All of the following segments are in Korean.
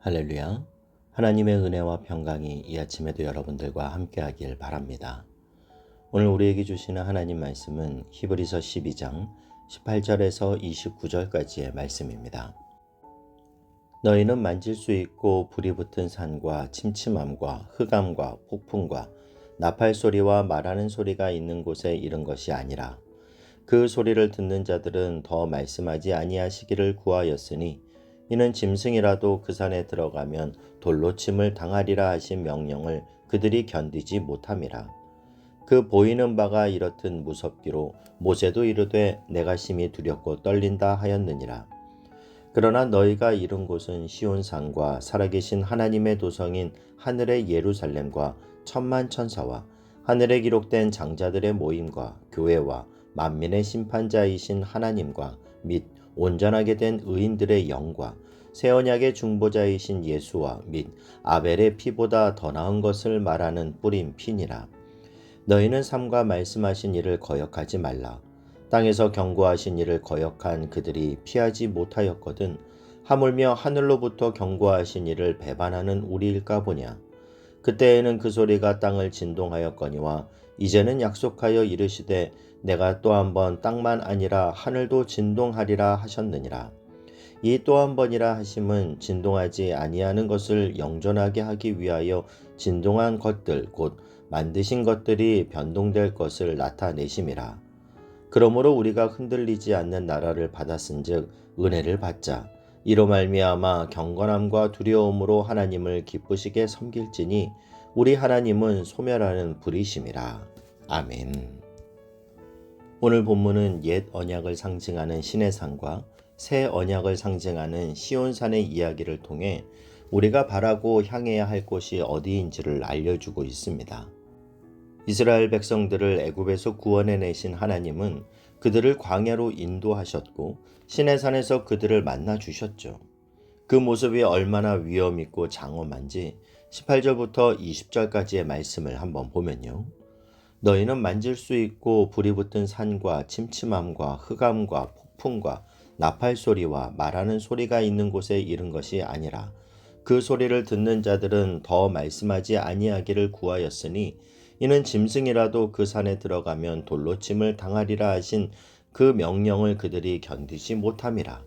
할렐루야. 하나님의 은혜와 평강이 이 아침에도 여러분들과 함께하길 바랍니다. 오늘 우리에게 주시는 하나님 말씀은 히브리서 12장 18절에서 29절까지의 말씀입니다. 너희는 만질 수 있고 불이 붙은 산과 침침함과 흑암과 폭풍과 나팔 소리와 말하는 소리가 있는 곳에 이른 것이 아니라 그 소리를 듣는 자들은 더 말씀하지 아니하시기를 구하였으니 이는 짐승이라도 그 산에 들어가면 돌로 침을 당하리라 하신 명령을 그들이 견디지 못함이라. 그 보이는 바가 이렇듯 무섭기로 모세도 이르되 내가 심히 두렵고 떨린다 하였느니라. 그러나 너희가 이른 곳은 시온산과 살아계신 하나님의 도성인 하늘의 예루살렘과 천만 천사와 하늘에 기록된 장자들의 모임과 교회와 만민의 심판자이신 하나님과 및 온전하게 된 의인들의 영과 새 언약의 중보자이신 예수와 및 아벨의 피보다 더 나은 것을 말하는 뿌린 피니라. 너희는 삼가 말씀하신 이를 거역하지 말라. 땅에서 경고하신 이를 거역한 그들이 피하지 못하였거든 하물며 하늘로부터 경고하신 이를 배반하는 우리일까 보냐. 그때에는 그 소리가 땅을 진동하였거니와 이제는 약속하여 이르시되 내가 또 한 번 땅만 아니라 하늘도 진동하리라 하셨느니라. 이 또 한 번이라 하심은 진동하지 아니하는 것을 영존하게 하기 위하여 진동한 것들 곧 만드신 것들이 변동될 것을 나타내심이라. 그러므로 우리가 흔들리지 않는 나라를 받았은즉 은혜를 받자. 이로 말미암아 경건함과 두려움으로 하나님을 기쁘시게 섬길지니 우리 하나님은 소멸하는 불이심이라. 아멘. 오늘 본문은 옛 언약을 상징하는 시내산과 새 언약을 상징하는 시온산의 이야기를 통해 우리가 바라고 향해야 할 곳이 어디인지를 알려주고 있습니다. 이스라엘 백성들을 애굽에서 구원해내신 하나님은 그들을 광야로 인도하셨고 시내산에서 그들을 만나 주셨죠. 그 모습이 얼마나 위엄있고 장엄한지 18절부터 20절까지의 말씀을 한번 보면요. 너희는 만질 수 있고 불이 붙은 산과 침침함과 흑암과 폭풍과 나팔 소리와 말하는 소리가 있는 곳에 이른 것이 아니라 그 소리를 듣는 자들은 더 말씀하지 아니하기를 구하였으니 이는 짐승이라도 그 산에 들어가면 돌로 침을 당하리라 하신 그 명령을 그들이 견디지 못함이라.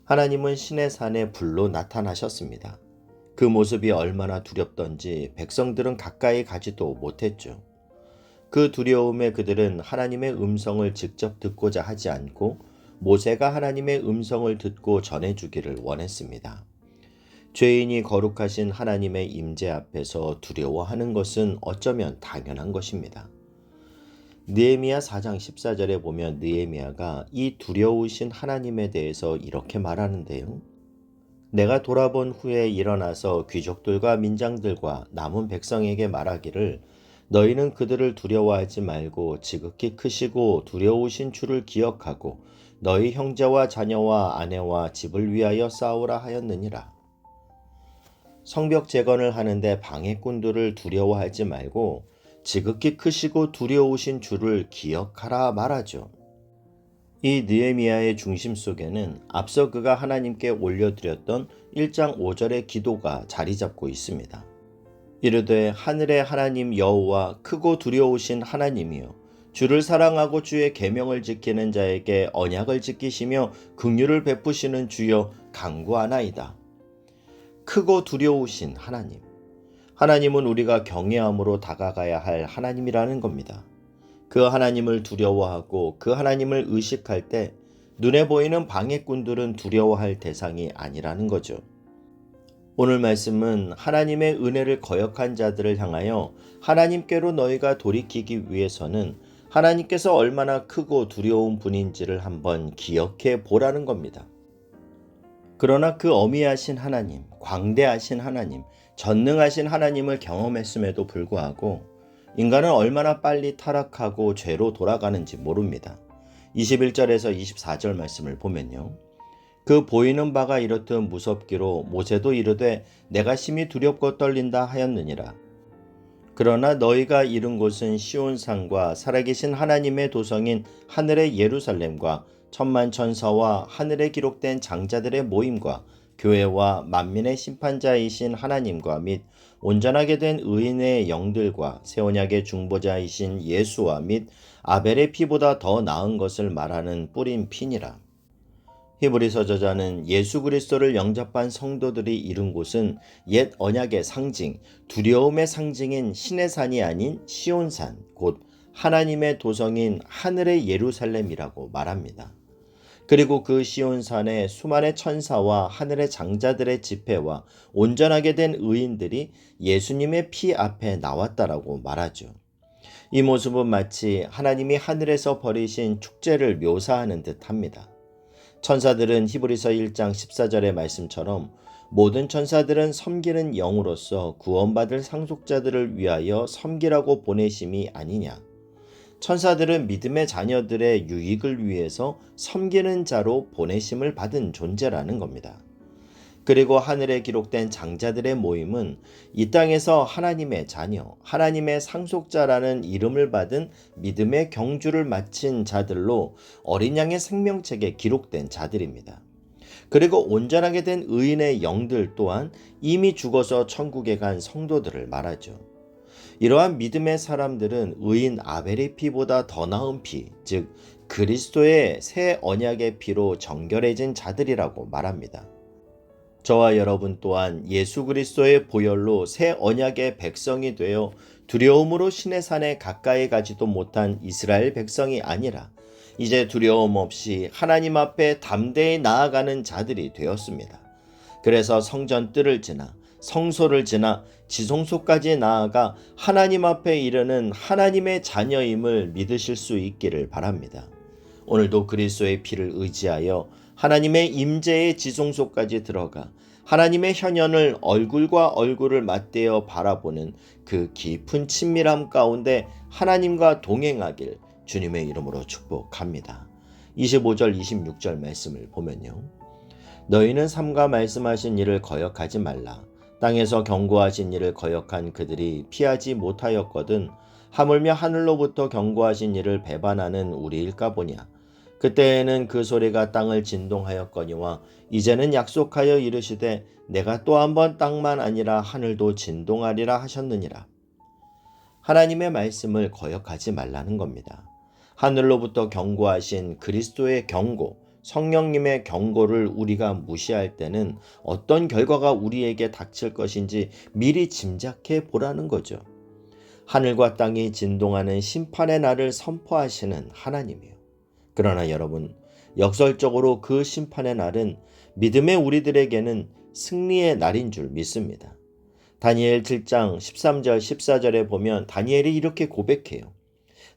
하나님은 신의 산에 불로 나타나셨습니다. 그 모습이 얼마나 두렵던지 백성들은 가까이 가지도 못했죠. 그 두려움에 그들은 하나님의 음성을 직접 듣고자 하지 않고 모세가 하나님의 음성을 듣고 전해주기를 원했습니다. 죄인이 거룩하신 하나님의 임재 앞에서 두려워하는 것은 어쩌면 당연한 것입니다. 느헤미야 4장 14절에 보면 느헤미야가 이 두려우신 하나님에 대해서 이렇게 말하는데요. 내가 돌아본 후에 일어나서 귀족들과 민장들과 남은 백성에게 말하기를 너희는 그들을 두려워하지 말고 지극히 크시고 두려우신 주를 기억하고 너희 형제와 자녀와 아내와 집을 위하여 싸우라 하였느니라. 성벽 재건을 하는데 방해꾼들을 두려워하지 말고 지극히 크시고 두려우신 주를 기억하라 말하죠. 이 느헤미야의 중심 속에는 앞서 그가 하나님께 올려드렸던 1장 5절의 기도가 자리 잡고 있습니다. 이르되 하늘의 하나님 여호와 크고 두려우신 하나님이여 주를 사랑하고 주의 계명을 지키는 자에게 언약을 지키시며 긍휼을 베푸시는 주여 간구하나이다. 크고 두려우신 하나님. 하나님은 우리가 경외함으로 다가가야 할 하나님이라는 겁니다. 그 하나님을 두려워하고 그 하나님을 의식할 때 눈에 보이는 방해꾼들은 두려워할 대상이 아니라는 거죠. 오늘 말씀은 하나님의 은혜를 거역한 자들을 향하여 하나님께로 너희가 돌이키기 위해서는 하나님께서 얼마나 크고 두려운 분인지를 한번 기억해 보라는 겁니다. 그러나 그 어미하신 하나님, 광대하신 하나님, 전능하신 하나님을 경험했음에도 불구하고 인간은 얼마나 빨리 타락하고 죄로 돌아가는지 모릅니다. 21절에서 24절 말씀을 보면요. 그 보이는 바가 이렇듯 무섭기로 모세도 이르되 내가 심히 두렵고 떨린다 하였느니라. 그러나 너희가 이른 곳은 시온산과 살아계신 하나님의 도성인 하늘의 예루살렘과 천만 천사와 하늘에 기록된 장자들의 모임과 교회와 만민의 심판자이신 하나님과 및 온전하게 된 의인의 영들과 새 언약의 중보자이신 예수와 및 아벨의 피보다 더 나은 것을 말하는 뿌린 피니라. 히브리서 저자는 예수 그리스도를 영접한 성도들이 이른 곳은 옛 언약의 상징, 두려움의 상징인 신의 산이 아닌 시온산, 곧 하나님의 도성인 하늘의 예루살렘이라고 말합니다. 그리고 그 시온산에 수많은 천사와 하늘의 장자들의 집회와 온전하게 된 의인들이 예수님의 피 앞에 나왔다라고 말하죠. 이 모습은 마치 하나님이 하늘에서 벌이신 축제를 묘사하는 듯합니다. 천사들은 히브리서 1장 14절의 말씀처럼 모든 천사들은 섬기는 영으로서 구원받을 상속자들을 위하여 섬기라고 보내심이 아니냐. 천사들은 믿음의 자녀들의 유익을 위해서 섬기는 자로 보내심을 받은 존재라는 겁니다. 그리고 하늘에 기록된 장자들의 모임은 이 땅에서 하나님의 자녀, 하나님의 상속자라는 이름을 받은 믿음의 경주를 마친 자들로 어린 양의 생명책에 기록된 자들입니다. 그리고 온전하게 된 의인의 영들 또한 이미 죽어서 천국에 간 성도들을 말하죠. 이러한 믿음의 사람들은 의인 아벨의 피보다 더 나은 피, 즉 그리스도의 새 언약의 피로 정결해진 자들이라고 말합니다. 저와 여러분 또한 예수 그리스도의 보혈로 새 언약의 백성이 되어 두려움으로 신의 산에 가까이 가지도 못한 이스라엘 백성이 아니라 이제 두려움 없이 하나님 앞에 담대히 나아가는 자들이 되었습니다. 그래서 성전 뜰을 지나 성소를 지나 지성소까지 나아가 하나님 앞에 이르는 하나님의 자녀임을 믿으실 수 있기를 바랍니다. 오늘도 그리스도의 피를 의지하여 하나님의 임재의 지성소까지 들어가 하나님의 현현을 얼굴과 얼굴을 맞대어 바라보는 그 깊은 친밀함 가운데 하나님과 동행하길 주님의 이름으로 축복합니다. 25절 26절 말씀을 보면요. 너희는 삼가 말씀하신 일을 거역하지 말라. 땅에서 경고하신 일을 거역한 그들이 피하지 못하였거든 하물며 하늘로부터 경고하신 일을 배반하는 우리일까 보냐. 그때에는 그 소리가 땅을 진동하였거니와 이제는 약속하여 이르시되 내가 또 한 번 땅만 아니라 하늘도 진동하리라 하셨느니라. 하나님의 말씀을 거역하지 말라는 겁니다. 하늘로부터 경고하신 그리스도의 경고, 성령님의 경고를 우리가 무시할 때는 어떤 결과가 우리에게 닥칠 것인지 미리 짐작해 보라는 거죠. 하늘과 땅이 진동하는 심판의 날을 선포하시는 하나님이요. 그러나 여러분, 역설적으로 그 심판의 날은 믿음의 우리들에게는 승리의 날인 줄 믿습니다. 다니엘 7장 13절 14절에 보면 다니엘이 이렇게 고백해요.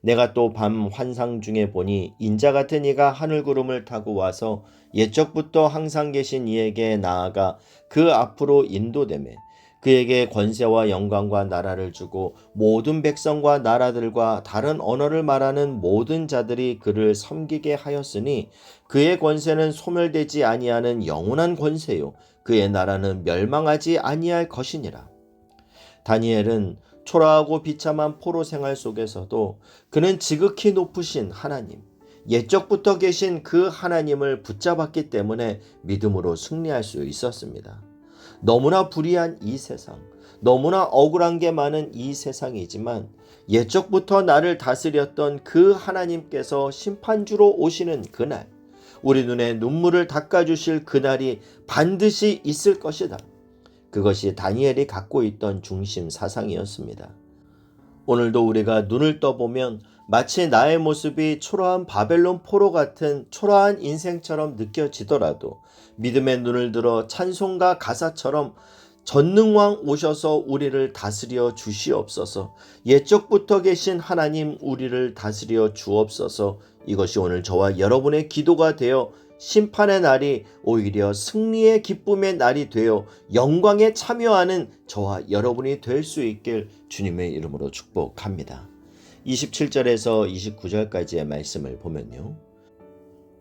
내가 또 밤 환상 중에 보니 인자 같은 이가 하늘구름을 타고 와서 옛적부터 항상 계신 이에게 나아가 그 앞으로 인도되매 그에게 권세와 영광과 나라를 주고 모든 백성과 나라들과 다른 언어를 말하는 모든 자들이 그를 섬기게 하였으니 그의 권세는 소멸되지 아니하는 영원한 권세요 그의 나라는 멸망하지 아니할 것이니라. 다니엘은 초라하고 비참한 포로 생활 속에서도 그는 지극히 높으신 하나님, 옛적부터 계신 그 하나님을 붙잡았기 때문에 믿음으로 승리할 수 있었습니다. 너무나 불의한 이 세상, 너무나 억울한 게 많은 이 세상이지만 옛적부터 나를 다스렸던 그 하나님께서 심판주로 오시는 그날, 우리 눈에 눈물을 닦아주실 그날이 반드시 있을 것이다. 그것이 다니엘이 갖고 있던 중심 사상이었습니다. 오늘도 우리가 눈을 떠보면 마치 나의 모습이 초라한 바벨론 포로 같은 초라한 인생처럼 느껴지더라도 믿음의 눈을 들어 찬송가 가사처럼 전능왕 오셔서 우리를 다스려 주시옵소서. 옛적부터 계신 하나님 우리를 다스려 주옵소서. 이것이 오늘 저와 여러분의 기도가 되어 심판의 날이 오히려 승리의 기쁨의 날이 되어 영광에 참여하는 저와 여러분이 될 수 있길 주님의 이름으로 축복합니다. 27절에서 29절까지의 말씀을 보면요.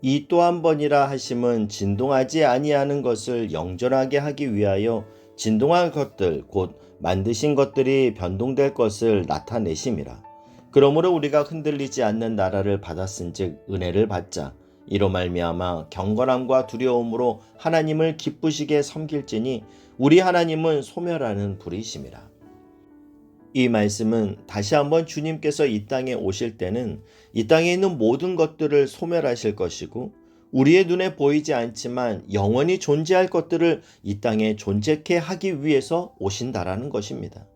이 또 한 번이라 하심은 진동하지 아니하는 것을 영전하게 하기 위하여 진동할 것들 곧 만드신 것들이 변동될 것을 나타내심이라. 그러므로 우리가 흔들리지 않는 나라를 받았은즉 은혜를 받자. 이로 말미암아 경건함과 두려움으로 하나님을 기쁘시게 섬길지니 우리 하나님은 소멸하는 불이심이라. 이 말씀은 다시 한번 주님께서 이 땅에 오실 때는 이 땅에 있는 모든 것들을 소멸하실 것이고 우리의 눈에 보이지 않지만 영원히 존재할 것들을 이 땅에 존재케 하기 위해서 오신다라는 것입니다.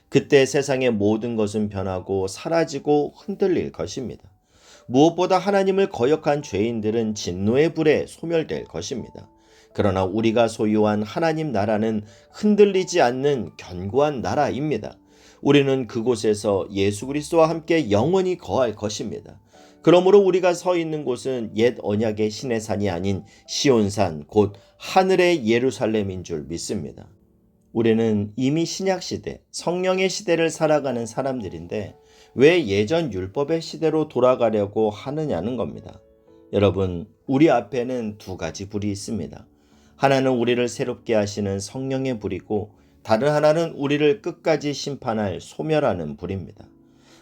그때 세상의 모든 것은 변하고 사라지고 흔들릴 것입니다. 무엇보다 하나님을 거역한 죄인들은 진노의 불에 소멸될 것입니다. 그러나 우리가 소유한 하나님 나라는 흔들리지 않는 견고한 나라입니다. 우리는 그곳에서 예수 그리스도와 함께 영원히 거할 것입니다. 그러므로 우리가 서 있는 곳은 옛 언약의 시내산이 아닌 시온산, 곧 하늘의 예루살렘인 줄 믿습니다. 우리는 이미 신약시대, 성령의 시대를 살아가는 사람들인데 왜 예전 율법의 시대로 돌아가려고 하느냐는 겁니다. 여러분, 우리 앞에는 두 가지 불이 있습니다. 하나는 우리를 새롭게 하시는 성령의 불이고 다른 하나는 우리를 끝까지 심판할 소멸하는 불입니다.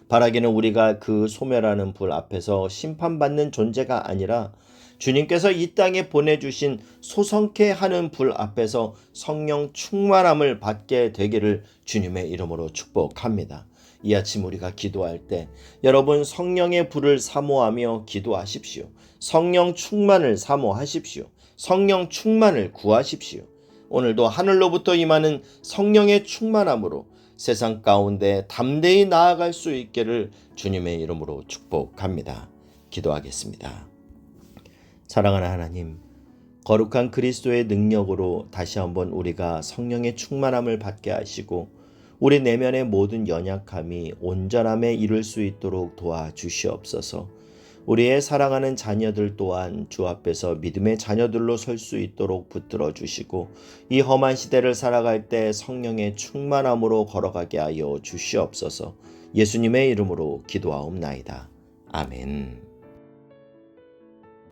바라기는 우리가 그 소멸하는 불 앞에서 심판받는 존재가 아니라 주님께서 이 땅에 보내주신 소성케 하는 불 앞에서 성령 충만함을 받게 되기를 주님의 이름으로 축복합니다. 이 아침 우리가 기도할 때 여러분 성령의 불을 사모하며 기도하십시오. 성령 충만을 사모하십시오. 성령 충만을 구하십시오. 오늘도 하늘로부터 임하는 성령의 충만함으로 세상 가운데 담대히 나아갈 수 있기를 주님의 이름으로 축복합니다. 기도하겠습니다. 사랑하는 하나님, 거룩한 그리스도의 능력으로 다시 한번 우리가 성령의 충만함을 받게 하시고 우리 내면의 모든 연약함이 온전함에 이를 수 있도록 도와주시옵소서. 우리의 사랑하는 자녀들 또한 주 앞에서 믿음의 자녀들로 설 수 있도록 붙들어 주시고 이 험한 시대를 살아갈 때 성령의 충만함으로 걸어가게 하여 주시옵소서. 예수님의 이름으로 기도하옵나이다. 아멘.